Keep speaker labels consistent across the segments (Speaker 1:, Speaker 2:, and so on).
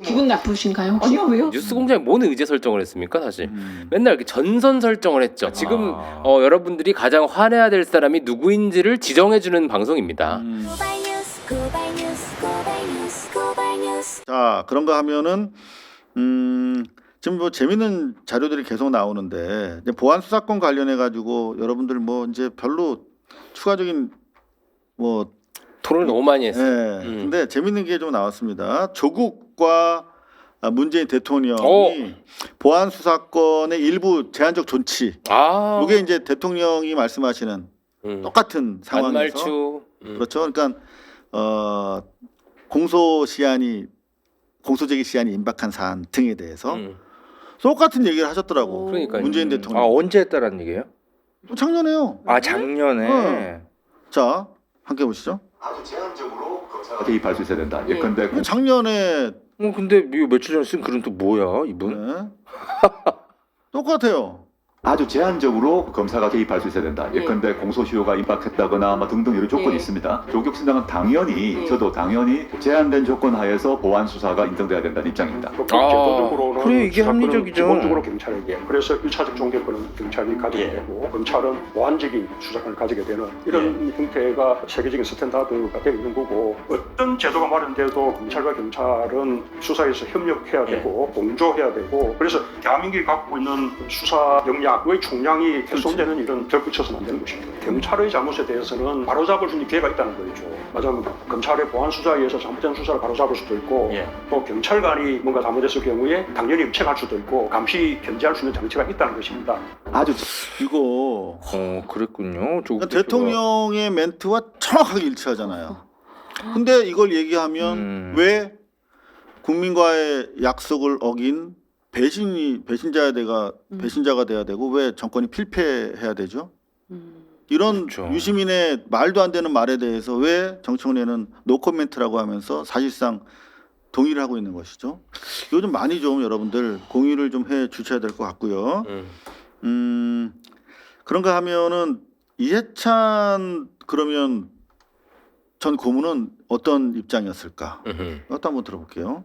Speaker 1: 기분 나쁘신가요? 혹시?
Speaker 2: 아니요, 왜요?
Speaker 3: 뉴스공장에 뭔 의제 설정을 했습니까 사실. 맨날 이렇게 전선 설정을 했죠. 지금 여러분들이 가장 화내야 될 사람이 누구인지를 지정해주는 방송입니다.
Speaker 4: 자, 그런가 하면은 지금 뭐 재밌는 자료들이 계속 나오는데 이제 보안 수사권 관련해 가지고 여러분들 뭐 이제 별로 추가적인 뭐
Speaker 3: 토론을 너무 많이
Speaker 4: 예.
Speaker 3: 했어요.
Speaker 4: 근데 재밌는 게 좀 나왔습니다. 조국과 문재인 대통령이 보안 수사권의 일부 제한적 존치. 이게 이제 대통령이 말씀하시는 똑같은 상황에서
Speaker 3: 반말추.
Speaker 4: 그렇죠. 그러니까 공소제기 시한이 임박한 사안 등에 대해서 똑같은 얘기를 하셨더라고.
Speaker 3: 그러니까요.
Speaker 4: 문재인 대통령.
Speaker 5: 언제 했다라는 얘기예요?
Speaker 4: 작년에요.
Speaker 5: 작년에.
Speaker 4: 자, 함께 보시죠.
Speaker 6: 아주 제한적으로 검사가 개입할 수 있어야 된다. 예컨대
Speaker 4: 작년에
Speaker 5: 근데 이거 며칠 전에 쓴 글은 또 뭐야 이분?
Speaker 4: 네. 똑같아요.
Speaker 6: 아주 제한적으로 검사가 개입할 수 있어야 된다. 예컨대 공소시효가 임박했다거나 등등 여러 조건이 있습니다. 조국신당은 당연히 저도 당연히 제한된 조건 하에서 보안 수사가 인정돼야 된다는 입장입니다.
Speaker 7: 기본적으로는
Speaker 5: 그래, 이게 합리적이죠.
Speaker 7: 기본적으로 경찰에게 그래서 1차적 종결권은 경찰이 가지게 되고 검찰은 보안적인 수사권을 가지게 되는 이런 형태가 세계적인 스탠다드가 되어 있는 거고 어떤 제도가 마련돼도 검찰과 경찰은 수사에서 협력해야 되고 공조해야 되고 그래서 대한민국이 갖고 있는 수사 역량의 총량이 훼손되는 이런 결코 있어서는 안 되는 것입니다. 경찰의 잘못에 대해서는 바로잡을 수 있는 기회가 있다는 거죠. 맞아요. 검찰의 보안 수사에 의해서 잘못된 수사를 바로잡을 수도 있고 또 경찰관이 뭔가 잘못했을 경우에 당연히 입책할 수도 있고 감시 견제할 수 있는 장치가 있다는 것입니다.
Speaker 4: 아주 이거
Speaker 5: 그랬군요.
Speaker 4: 그러니까 대통령의 멘트와 정확하게 일치하잖아요. 근데 이걸 얘기하면 왜 국민과의 약속을 어긴 배신자가 돼야 되고 왜 정권이 필패해야 되죠? 이런
Speaker 5: 그렇죠.
Speaker 4: 유시민의 말도 안 되는 말에 대해서 왜 정청래는 노코멘트라고 하면서 사실상 동의를 하고 있는 것이죠. 이거 좀 많이 좀 여러분들 공유를 좀 해 주셔야 될 것 같고요. 그런가 하면은 이해찬 그러면 전 고문은 어떤 입장이었을까? 이것도 한번 들어볼게요.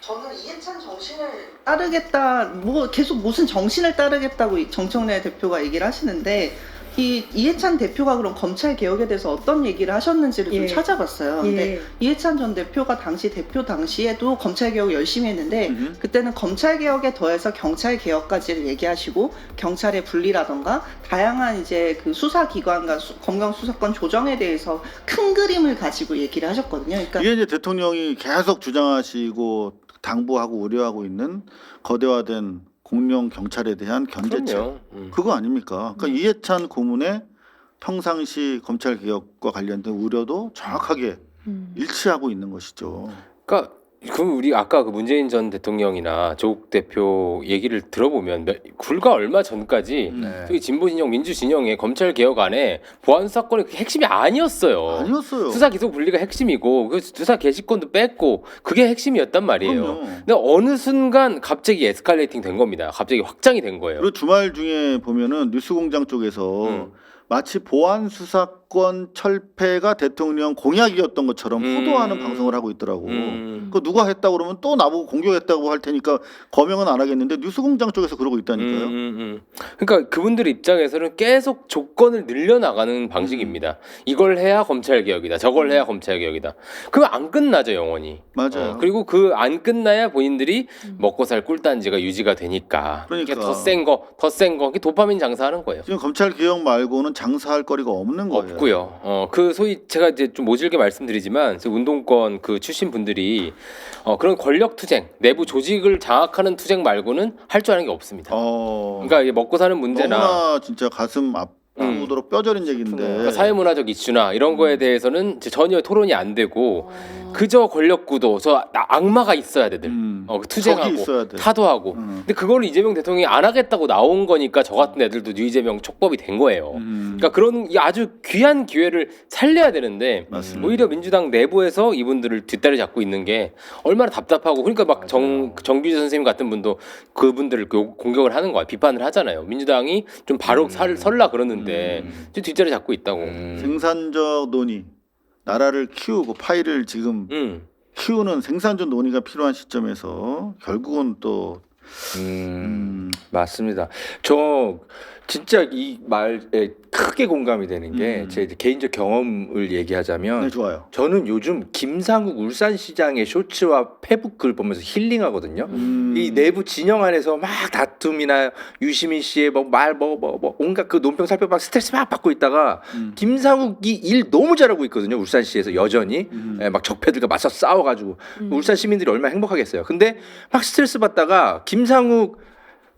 Speaker 2: 저는 이해찬 정신을 따르겠다, 뭐 계속 무슨 정신을 따르겠다고 정청래 대표가 얘기를 하시는데 이해찬 대표가 그럼 검찰 개혁에 대해서 어떤 얘기를 하셨는지를 좀 찾아봤어요. 근데 이해찬 전 대표가 대표 당시에도 검찰 개혁 열심히 했는데 그때는 검찰 개혁에 더해서 경찰 개혁까지를 얘기하시고 경찰의 분리라던가 다양한 이제 그 수사기관과 검경 수사권 조정에 대해서 큰 그림을 가지고 얘기를 하셨거든요. 그러니까
Speaker 4: 이게 이제 대통령이 계속 주장하시고 당부하고 우려하고 있는 거대화된 공룡 경찰에 대한 견제책 그거 아닙니까? 그러니까 이해찬 고문의 평상시 검찰 개혁과 관련된 우려도 정확하게 일치하고 있는 것이죠.
Speaker 3: 그러니까 그럼 우리 아까 그 문재인 전 대통령이나 조국 대표 얘기를 들어보면 불과 얼마 전까지 저기 진보 진영, 민주 진영의 검찰 개혁 안에 보안 수사권이 그게 핵심이 아니었어요.
Speaker 4: 아니었어요.
Speaker 3: 수사 기소 분리가 핵심이고 그 수사 개시권도 뺐고 그게 핵심이었단 말이에요.
Speaker 4: 그럼요.
Speaker 3: 근데 어느 순간 갑자기 에스컬레이팅 된 겁니다. 갑자기 확장이 된 거예요.
Speaker 4: 그리고 주말 중에 보면은 뉴스공장 쪽에서 마치 보안 수사권 철폐가 대통령 공약이었던 것처럼 호도하는 방송을 하고 있더라고. 그 누가 했다고 그러면 또 나보고 공격했다고 할 테니까 거명은 안 하겠는데 뉴스공장 쪽에서 그러고 있다니까요.
Speaker 3: 그러니까 그분들 입장에서는 계속 조건을 늘려나가는 방식입니다. 이걸 해야 검찰 개혁이다. 저걸 해야 검찰 개혁이다. 그럼 안 끝나죠 영원히.
Speaker 4: 맞아요.
Speaker 3: 그리고 그 안 끝나야 본인들이 먹고 살 꿀단지가 유지가 되니까.
Speaker 4: 그러니까.
Speaker 3: 더 센 거, 그게 도파민 장사하는 거예요.
Speaker 4: 지금 검찰 개혁 말고는 장사할 거리가 없는 거예요.
Speaker 3: 없고요. 그 소위 제가 이제 좀 모질게 말씀드리지만 운동권 그 출신 분들이 그런 권력 투쟁, 내부 조직을 장악하는 투쟁 말고는 할 줄 아는 게 없습니다. 그러니까 이게 먹고 사는 문제나
Speaker 4: 너무나 진짜 가슴 아프도록 뼈저린 얘기인데
Speaker 3: 그러니까 사회문화적 이슈나 이런 거에 대해서는 이제 전혀 토론이 안 되고 그저 권력 구도, 저 악마가 있어야 돼, 투쟁하고
Speaker 4: 있어야 돼.
Speaker 3: 타도하고. 근데 그걸 이재명 대통령이 안 하겠다고 나온 거니까 저 같은 애들도 이재명 촉법이 된 거예요. 그러니까 그런 아주 귀한 기회를 살려야 되는데
Speaker 4: 맞습니다.
Speaker 3: 오히려 민주당 내부에서 이분들을 뒷다리 잡고 있는 게 얼마나 답답하고 그러니까 막 정규재 선생님 같은 분도 그분들을 공격을 하는 거야, 비판을 하잖아요. 민주당이 좀 바로 설라 그러는데 뒷자리 잡고 있다고.
Speaker 4: 생산적 논의 나라를 키우고 파일을 지금 키우는 생산적 논의가 필요한 시점에서 결국은 또
Speaker 5: 맞습니다. 저 진짜 이 말에 크게 공감이 되는 게 제 개인적 경험을 얘기하자면
Speaker 4: 네, 좋아요.
Speaker 5: 저는 요즘 김상국 울산시장의 쇼츠와 페북 글 보면서 힐링하거든요. 이 내부 진영 안에서 막 다툼이나 유시민 씨의 온갖 그 논평 살펴 막 스트레스 막 받고 있다가 김상국이 일 너무 잘하고 있거든요. 울산시에서 여전히 예, 막 적폐들과 맞서 싸워가지고 울산 시민들이 얼마나 행복하겠어요. 근데 막 스트레스 받다가 김상국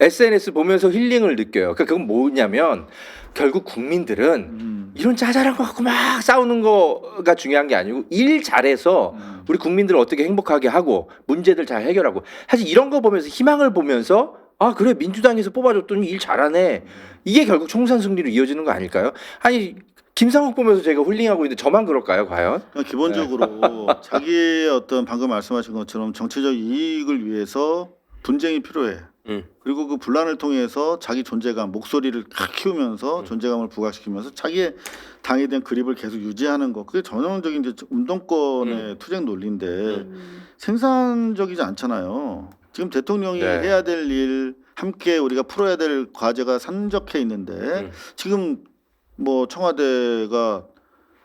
Speaker 5: SNS 보면서 힐링을 느껴요. 그러니까 그건 뭐냐면 결국 국민들은 이런 짜잘한 거 갖고 막 싸우는 거가 중요한 게 아니고 일 잘해서 우리 국민들을 어떻게 행복하게 하고 문제들 잘 해결하고 사실 이런 거 보면서 희망을 보면서 아 그래 민주당에서 뽑아줬더니 일 잘하네 이게 결국 총선 승리로 이어지는 거 아닐까요? 아니 김상국 보면서 제가 힐링하고 있는데 저만 그럴까요 과연?
Speaker 4: 그러니까 기본적으로 자기의 어떤 방금 말씀하신 것처럼 정치적 이익을 위해서 분쟁이 필요해. 그리고 그 분란을 통해서 자기 존재감, 목소리를 키우면서 존재감을 부각시키면서 자기의 당에 대한 그립을 계속 유지하는 거. 그게 전형적인 이제 운동권의 투쟁 논리인데 생산적이지 않잖아요. 지금 대통령이
Speaker 5: 네.
Speaker 4: 해야 될 일, 함께 우리가 풀어야 될 과제가 산적해 있는데 지금 뭐 청와대가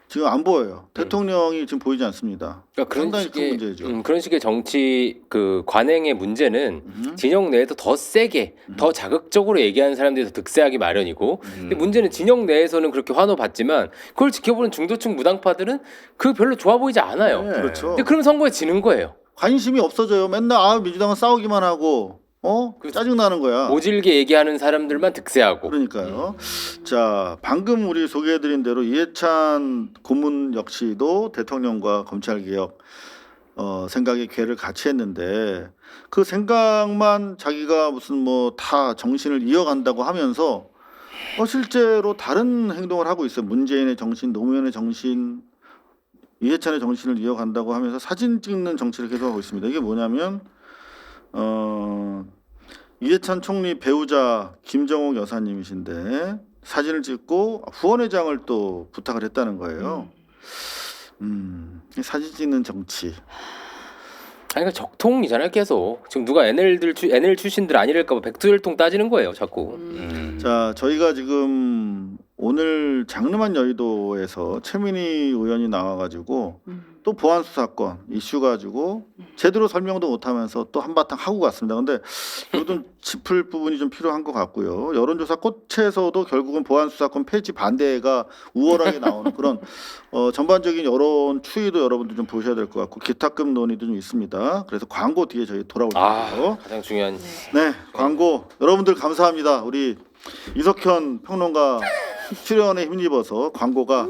Speaker 4: 지금 안 보여요. 대통령이 지금 보이지 않습니다.
Speaker 3: 그러니까
Speaker 4: 상당히 큰 문제죠.
Speaker 3: 그런 식의 정치 그 관행의 문제는 진영 내에서 더 세게, 더 자극적으로 얘기하는 사람들이 더 득세하기 마련이고, 근데 문제는 진영 내에서는 그렇게 환호받지만 그걸 지켜보는 중도층 무당파들은 그 별로 좋아 보이지 않아요.
Speaker 5: 네.
Speaker 4: 그렇죠.
Speaker 3: 근데 그럼 선거에 지는 거예요.
Speaker 4: 관심이 없어져요. 맨날 민주당은 싸우기만 하고 짜증 나는 거야.
Speaker 3: 모질게 얘기하는 사람들만 득세하고.
Speaker 4: 그러니까요. 자, 방금 우리 소개해드린 대로 이해찬 고문 역시도 대통령과 검찰개혁 생각의 궤를 같이 했는데 그 생각만 자기가 무슨 뭐 다 정신을 이어간다고 하면서 실제로 다른 행동을 하고 있어요. 문재인의 정신, 노무현의 정신, 이해찬의 정신을 이어간다고 하면서 사진 찍는 정치를 계속하고 있습니다. 이게 뭐냐면 이해찬 총리 배우자 김정옥 여사님이신데 사진을 찍고 후원회장을 또 부탁을 했다는 거예요. 사진 찍는 정치.
Speaker 3: 아니, 그러니까 적통이잖아요 계속. 지금 누가 NL 출신들 아니랄까 봐 백두혈통 따지는 거예요 자꾸.
Speaker 4: 자, 저희가 지금 오늘 장르만 여의도에서 최민희 의원이 나와가지고 또 보안수 사건 이슈 가지고 제대로 설명도 못하면서 또 한바탕 하고 갔습니다. 근데 이것도 짚을 부분이 좀 필요한 것 같고요. 여론조사 꽃에서도 결국은 보안수 사건 폐지 반대가 우월하게 나오는 그런 전반적인 여론 추이도 여러분들 좀 보셔야 될 것 같고 기타급 논의도 좀 있습니다. 그래서 광고 뒤에 저희 돌아올게요.
Speaker 3: 가장 중요한.
Speaker 4: 네, 광고 여러분들 감사합니다. 우리 이석현 평론가 출연에 힘입어서 광고가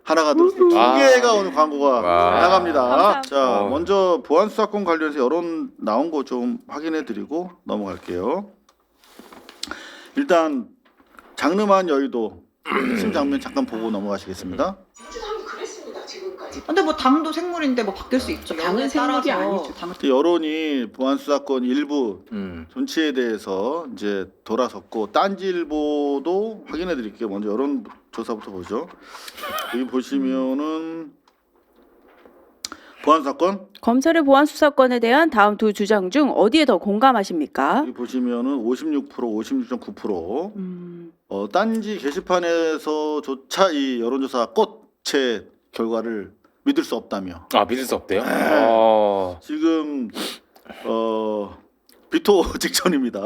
Speaker 4: 하나가 들었어요. 두 개가 오늘 광고가 나갑니다.
Speaker 1: 감사합니다.
Speaker 4: 자, 먼저 보안수 사건 관련해서 여론 나온 거 좀 확인해드리고 넘어갈게요. 일단 장르만 여의도 핵심 장면 잠깐 보고 넘어가시겠습니다.
Speaker 8: 민주당이 그랬습니다 지금까지.
Speaker 2: 근데 뭐 당도 생물인데 뭐 바뀔 수 있죠.
Speaker 8: 당은 생물이 아니죠.
Speaker 4: 여론이 보안수 사건 일부 존치에 대해서 이제 돌아섰고 딴지일보도 확인해 드릴게요. 먼저 여론 조사부터 보죠. 여기 보시면은 보안 사건
Speaker 1: 검찰의 보안 수사권에 대한 다음 두 주장 중 어디에 더 공감하십니까?
Speaker 4: 여기 보시면은 56%, 56.9%. 딴지 게시판에서조차 이 여론조사 꽃의 결과를 믿을 수 없다며.
Speaker 3: 믿을 수 없대요?
Speaker 4: 지금 비토 직전입니다.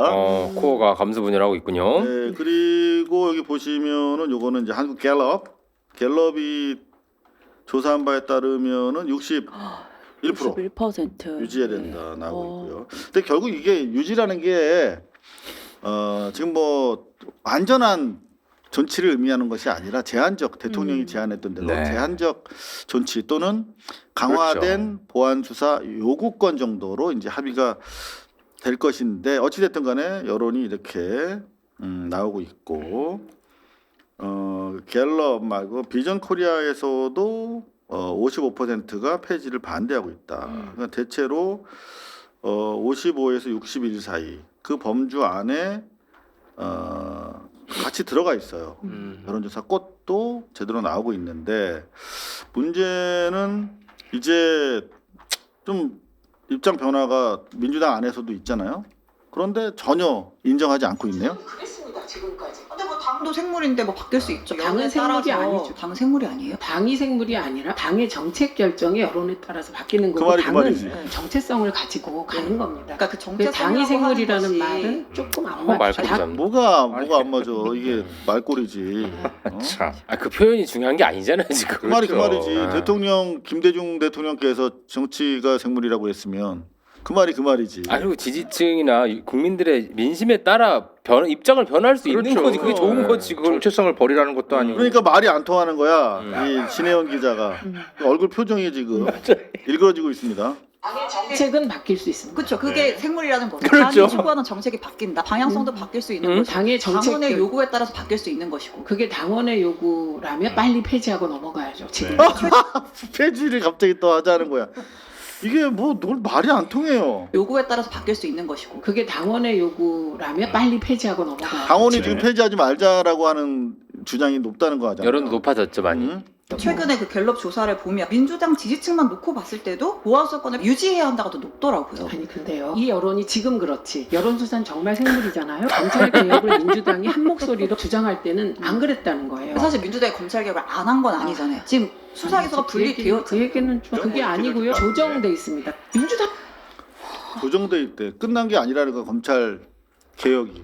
Speaker 3: 코어가 감수 분열하고 있군요.
Speaker 4: 네, 그리고 여기 보시면은 요거는 이제 한국 갤럽이 조사한 바에 따르면은 61%
Speaker 1: 61%
Speaker 4: 유지해야 된다 나오고 있고요. 근데 결국 이게 유지라는 게 지금 뭐 완전한 존치를 의미하는 것이 아니라 제한적 대통령이 제안했던 대로
Speaker 5: 네.
Speaker 4: 제한적 존치 또는 강화된 보안 수사 요구권 정도로 이제 합의가 될 것인데 어찌 됐든 간에 여론이 이렇게 나오고 있고 갤럽 말고 비전 코리아에서도 55%가 폐지를 반대하고 있다. 그러니까 대체로 55에서 61 사이 그 범주 안에 같이 들어가 있어요. 여론조사 꽃도 제대로 나오고 있는데 문제는 이제 좀 입장 변화가 민주당 안에서도 있잖아요. 그런데 전혀 인정하지 않고 있네요.
Speaker 8: 그랬습니다. 지금까지.
Speaker 2: 근데 뭐 당도 생물인데 뭐 바뀔 수 있죠.
Speaker 9: 당은
Speaker 2: 여론에
Speaker 9: 생물이
Speaker 2: 따라서.
Speaker 9: 아니죠.
Speaker 2: 당은 생물이 아니에요?
Speaker 9: 당이 생물이 아니라 당의 정책 결정이 여론에 따라서 바뀌는
Speaker 4: 그
Speaker 9: 거고
Speaker 4: 말이 그
Speaker 9: 당은
Speaker 4: 말이지.
Speaker 9: 정체성을 가지고 가는 겁니다.
Speaker 2: 그러니까 그 정체
Speaker 9: 당이 생물이라는 말은 조금 안 맞죠.
Speaker 3: 말꼬리
Speaker 9: 당-
Speaker 3: 잡는.
Speaker 4: 뭐가 안 맞아. 이게 말꼬리지. 어?
Speaker 5: 참.
Speaker 3: 그 표현이 중요한 게 아니잖아요 지금.
Speaker 4: 그 말이 그 말이지.
Speaker 3: 아.
Speaker 4: 대통령 김대중 대통령께서 정치가 생물이라고 했으면 그 말이 그 말이지.
Speaker 3: 아 그리고 지지층이나 국민들의 민심에 따라 입장을 변할 수 있는
Speaker 5: 그렇죠.
Speaker 3: 거지. 그게 좋은
Speaker 5: 네.
Speaker 3: 거지. 그걸
Speaker 5: 정체성을 버리라는 것도 아니고.
Speaker 4: 그러니까 말이 안 통하는 거야. 이 신혜원 기자가 얼굴 표정이 지금 일그러지고 있습니다.
Speaker 8: 당의 정책
Speaker 9: 정책은 바뀔 수 있습니다.
Speaker 2: 그렇죠. 그게 생물이라는 거죠.
Speaker 5: 그렇죠.
Speaker 2: 당이 추구하는 정책이 바뀐다. 방향성도 바뀔 수 있는 것이고
Speaker 9: 당의 정책
Speaker 2: 당원의
Speaker 9: 결-
Speaker 2: 요구에 따라서 바뀔 수 있는 것이고.
Speaker 9: 그게 당원의 요구라면 빨리 폐지하고 넘어가야죠. 지금
Speaker 4: 폐지를 갑자기 또 하자는 거야. 이게 뭐 널 말이 안 통해요.
Speaker 2: 요구에 따라서 바뀔 수 있는 것이고.
Speaker 9: 그게 당원의 요구라면 빨리 폐지하고 넘어가야죠.
Speaker 4: 당원이 지금 폐지하지 말자라고 하는 주장이 높다는 거 하잖아요.
Speaker 3: 여론도 높아졌죠 많이.
Speaker 4: 응?
Speaker 2: 최근에 그 갤럽 조사를 보면 민주당 지지층만 놓고 봤을 때도 보안수사권을 유지해야 한다가 더 높더라고요.
Speaker 9: 아니 근데요. 이 여론이 지금 그렇지. 여론조사는 정말 생물이잖아요. 검찰 개혁을 민주당이 한 목소리로 주장할 때는 안 그랬다는 거예요.
Speaker 2: 사실 민주당이 검찰 개혁을 안 한 건 아니잖아요. 지금 수사기소가 분리되어
Speaker 9: 그 얘기는 좀 그게 아니고요. 조정돼 있습니다. 민주당
Speaker 4: 조정돼 있대. 끝난 게 아니라는 거 검찰 개혁이.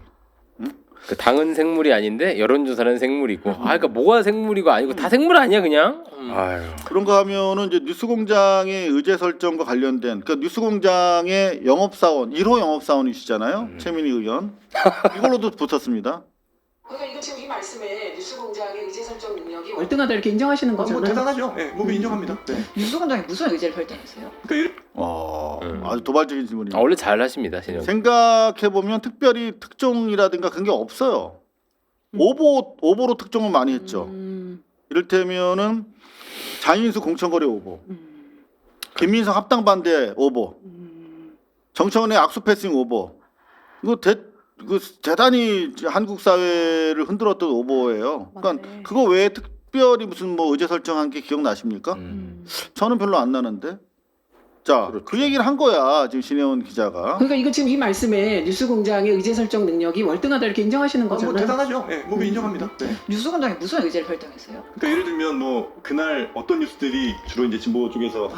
Speaker 3: 그 당은 생물이 아닌데 여론조사는 생물이고. 아 그러니까 뭐가 생물이고 아니고 다 생물 아니야 그냥.
Speaker 5: 아유.
Speaker 4: 그런가 하면은 이제 뉴스공장의 의제 설정과 관련된 그러니까 뉴스공장의 영업사원 1호 영업사원이시잖아요. 최민희 의원. 이걸로도 붙었습니다.
Speaker 8: 그러니까 이거 지금 이 말씀에 뉴스공장의 의제 설정 능력이
Speaker 9: 월등하다 이렇게 인정하시는 거잖아요.
Speaker 7: 대단하죠. 예, 뭐 인정합니다. 네.
Speaker 2: 뉴스공장이 무슨 의제를 설정했어요?
Speaker 4: 아주 도발적인 질문이에요.
Speaker 3: 원래 잘하십니다 신영.
Speaker 4: 생각해 보면 특별히 특종이라든가 그런 게 없어요. 오보로 특종을 많이 했죠. 이를테면은 장인수 공천거래 오보, 김민성 합당 반대 오보, 정청래 악수 패싱 오보. 이거 대단히 한국 사회를 흔들었던 오보예요. 그러니까 그거 외에 특별히 무슨 뭐 의제 설정한 게 기억나십니까? 저는 별로 안 나는데. 자, 그 얘기를 한 거야 지금 신혜원 기자가.
Speaker 9: 그러니까 이거 지금 이 말씀에 뉴스공장의 의제 설정 능력이 월등하다 이렇게 인정하시는 거잖아요.
Speaker 7: 대단하죠. 예, 뭐 인정합니다. 네.
Speaker 2: 뉴스공장이 무슨 의제를 설정했어요?
Speaker 10: 그러니까 예를 들면 뭐 그날 어떤 뉴스들이 주로 이제 진보 쪽에서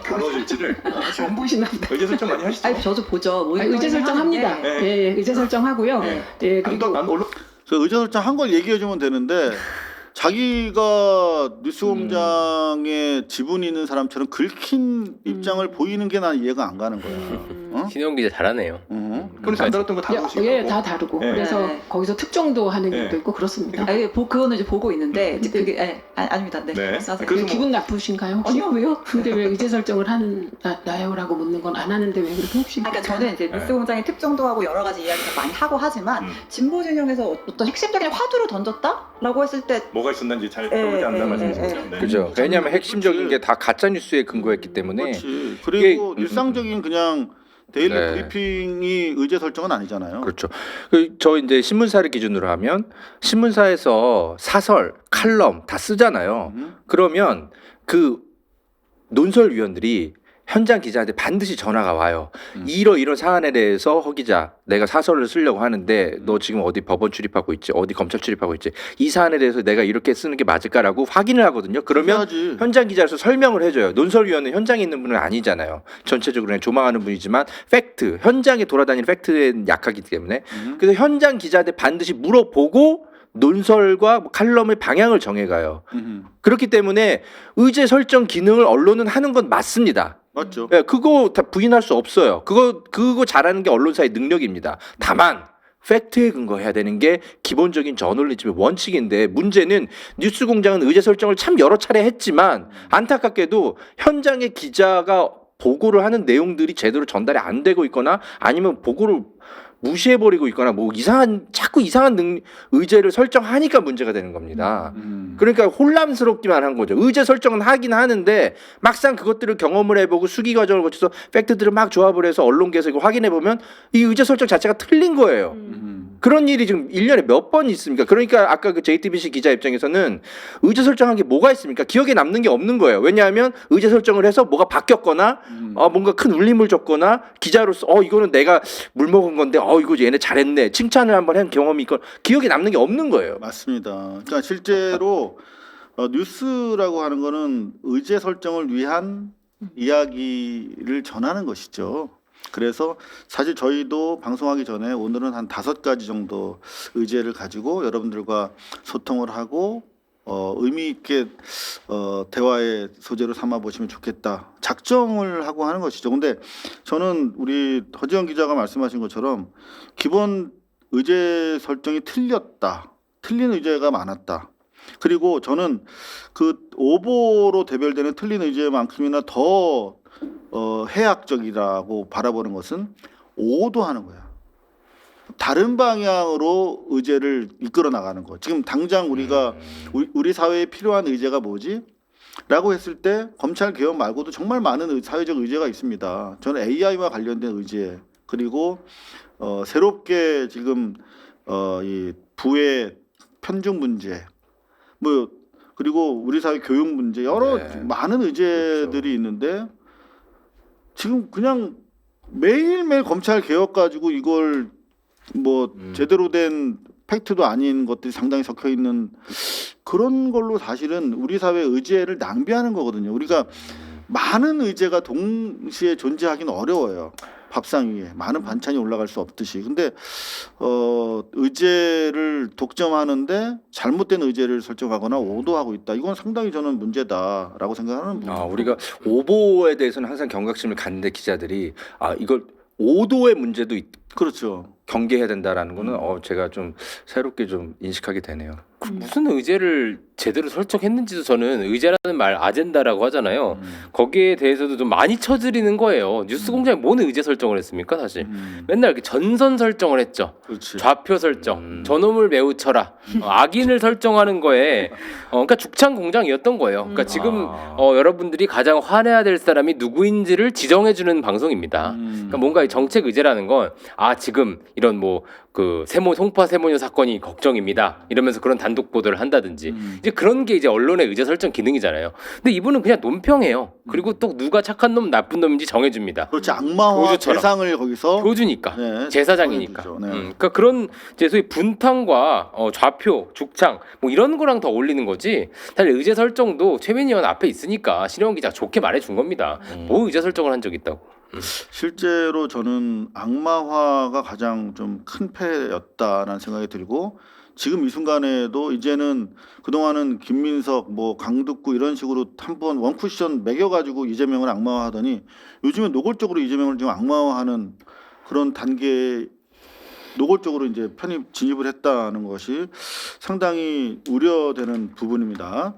Speaker 10: 다뤄질지를
Speaker 9: 안 보시나 보다.
Speaker 10: 의제 설정 많이 하시죠.
Speaker 2: 아니 저도 보죠. 뭐
Speaker 9: 아니, 의제 설정합니다.
Speaker 10: 네.
Speaker 9: 예, 예, 의제 설정하고요.
Speaker 10: 네.
Speaker 9: 예, 그리고
Speaker 10: 난 언론
Speaker 4: 그 의제 설정 한 걸 얘기해 주면 되는데 자기가 뉴스공장에 지분이 있는 사람처럼 긁힌 입장을 보이는 게 난 이해가 안 가는 거야. 어?
Speaker 3: 신영 기자 잘하네요.
Speaker 10: 그러니까 안 다뤘던 거 다 보시고
Speaker 9: 예, 다 다르고
Speaker 10: 네.
Speaker 9: 그래서
Speaker 2: 네.
Speaker 9: 거기서 특정도 하는
Speaker 10: 네.
Speaker 9: 일도 있고 그렇습니다.
Speaker 2: 아니, 그거는 이제 보고 있는데 이제 그게 아닙니다. 네.
Speaker 10: 네.
Speaker 2: 말씀하세요.
Speaker 10: 그래서
Speaker 9: 기분 나쁘신가요? 혹시?
Speaker 2: 아니요, 왜요?
Speaker 9: 근데 왜 의제 설정을 나요라고 묻는 건 안 하는데 왜 그렇게 혹시?
Speaker 2: 그러니까 저는 이제
Speaker 10: 네.
Speaker 2: 뉴스공장의 특정도 하고 여러 가지 이야기를 많이 하고 하지만 진보 진영에서 어떤 핵심적인 화두를 던졌다라고 했을 때
Speaker 10: 뭐가 있었는지 잘 떠오르지 않는다 말씀이시죠. 네.
Speaker 5: 그죠. 왜냐하면 핵심적인 게 다 가짜 뉴스에 근거했기 때문에.
Speaker 4: 그렇지. 그리고
Speaker 5: 이게-
Speaker 4: 일상적인 그냥 데일리
Speaker 5: 네.
Speaker 4: 브리핑이 의제 설정은 아니잖아요.
Speaker 5: 그렇죠. 저 이제 신문사를 기준으로 하면 신문사에서 사설, 칼럼 다 쓰잖아요. 그러면 그 논설위원들이 현장 기자한테 반드시 전화가 와요. 이런 사안에 대해서 허 기자, 내가 사설을 쓰려고 하는데 너 지금 어디 법원 출입하고 있지, 어디 검찰 출입하고 있지, 이 사안에 대해서 내가 이렇게 쓰는 게 맞을까라고 확인을 하거든요. 그러면
Speaker 4: 해야지.
Speaker 5: 현장 기자로서 설명을 해줘요. 논설위원은 현장에 있는 분은 아니잖아요. 전체적으로 그냥 조망하는 분이지만 팩트, 현장에 돌아다니는 팩트에 약하기 때문에 그래서 현장 기자한테 반드시 물어보고 논설과 칼럼의 방향을 정해가요. 그렇기 때문에 의제 설정 기능을 언론은 하는 건 맞습니다.
Speaker 4: 맞죠.
Speaker 5: 예, 그거 다 부인할 수 없어요. 그거 잘하는 게 언론사의 능력입니다. 다만 팩트에 근거해야 되는 게 기본적인 저널리즘의 원칙인데 문제는 뉴스공장은 의제 설정을 참 여러 차례 했지만 안타깝게도 현장의 기자가 보고를 하는 내용들이 제대로 전달이 안 되고 있거나 아니면 보고를 무시해버리고 있거나 뭐 자꾸 이상한 의제를 설정하니까 문제가 되는 겁니다. 그러니까 혼란스럽기만 한 거죠. 의제 설정은 하긴 하는데 막상 그것들을 경험을 해보고 수기 과정을 거쳐서 팩트들을 막 조합을 해서 언론계에서 이거 확인해 보면 이 의제 설정 자체가 틀린 거예요. 그런 일이 지금 1년에 몇 번 있습니까? 그러니까 아까 그 JTBC 기자 입장에서는 의제 설정한 게 뭐가 있습니까? 기억에 남는 게 없는 거예요. 왜냐하면 의제 설정을 해서 뭐가 바뀌었거나 뭔가 큰 울림을 줬거나 기자로서 이거는 내가 물 먹은 건데 이거 얘네 잘했네. 칭찬을 한번 한 경험이 있건 기억에 남는 게 없는 거예요.
Speaker 4: 맞습니다. 그러니까 실제로 뉴스라고 하는 거는 의제 설정을 위한 이야기를 전하는 것이죠. 그래서 사실 저희도 방송하기 전에 오늘은 한 5가지 정도 의제를 가지고 여러분들과 소통을 하고 의미 있게 대화의 소재로 삼아 보시면 좋겠다. 작정을 하고 하는 것이죠. 근데 저는 우리 허지영 기자가 말씀하신 것처럼 기본 의제 설정이 틀렸다. 틀린 의제가 많았다. 그리고 저는 그 오보로 대별되는 틀린 의제만큼이나 더 해악적이라고 바라보는 것은 오도하는 거야. 다른 방향으로 의제를 이끌어 나가는 거. 지금 당장 우리가 우리 사회에 필요한 의제가 뭐지? 라고 했을 때 검찰 개혁 말고도 정말 많은 사회적 의제가 있습니다. 저는 AI와 관련된 의제, 그리고 새롭게 지금 이 부의 편중 문제, 뭐 그리고 우리 사회 교육 문제, 여러 많은 의제들이
Speaker 5: 그렇죠.
Speaker 4: 있는데 지금 그냥 매일매일 검찰 개혁 가지고 이걸 뭐 제대로 된 팩트도 아닌 것들이 상당히 섞여 있는 그런 걸로 사실은 우리 사회 의제를 낭비하는 거거든요. 우리가 많은 의제가 동시에 존재하기는 어려워요. 밥상 위에 많은 반찬이 올라갈 수 없듯이. 근데 의제를 독점하는데 잘못된 의제를 설정하거나 오도하고 있다. 이건 상당히 저는 문제다라고 생각하는 부분입니다.
Speaker 5: 우리가 오보에 대해서는 항상 경각심을 갖는데 기자들이 이걸 오도의 문제도
Speaker 4: 그렇죠.
Speaker 5: 경계해야 된다라는 거는 제가 좀 새롭게 좀 인식하게 되네요.
Speaker 3: 무슨 의제를 제대로 설정했는지도 저는 의제라는 말 아젠다라고 하잖아요. 거기에 대해서도 좀 많이 쳐드리는 거예요. 뉴스공장에 뭔 의제 설정을 했습니까 사실. 맨날 이렇게 전선 설정을 했죠.
Speaker 4: 그렇지.
Speaker 3: 좌표 설정, 저놈을 매우 쳐라, 악인을 설정하는 거에 그러니까 죽창 공장이었던 거예요. 그러니까 지금 여러분들이 가장 화내야 될 사람이 누구인지를 지정해주는 방송입니다. 그러니까 뭔가 이 정책 의제라는 건 지금 이런 뭐 그 송파 세모녀 사건이 걱정입니다. 이러면서 그런 단독 보도를 한다든지 이제 그런 게 이제 언론의 의제 설정 기능이잖아요. 근데 이분은 그냥 논평해요. 그리고 또 누가 착한 놈 나쁜 놈인지 정해줍니다.
Speaker 4: 그렇지. 악마와
Speaker 3: 교주처럼.
Speaker 4: 대상을 거기서
Speaker 3: 교주니까
Speaker 4: 네,
Speaker 3: 제사장이니까.
Speaker 4: 정해주죠. 네.
Speaker 3: 그러니까 그런 이제 소위 분탕과 좌표, 죽창 뭐 이런 거랑 더 어울리는 거지. 사실 의제 설정도 최민희 의원 앞에 있으니까 신혜원 기자 좋게 말해준 겁니다. 뭐 의제 설정을 한 적 있다고.
Speaker 4: 실제로 저는 악마화가 가장 좀 큰 패였다라는 생각이 들고 지금 이 순간에도 이제는 그동안은 김민석 뭐 강득구 이런 식으로 한번 원쿠션 매겨가지고 이재명을 악마화하더니 요즘은 노골적으로 이재명을 지금 악마화하는 그런 단계에 노골적으로 이제 진입을 했다는 것이 상당히 우려되는 부분입니다.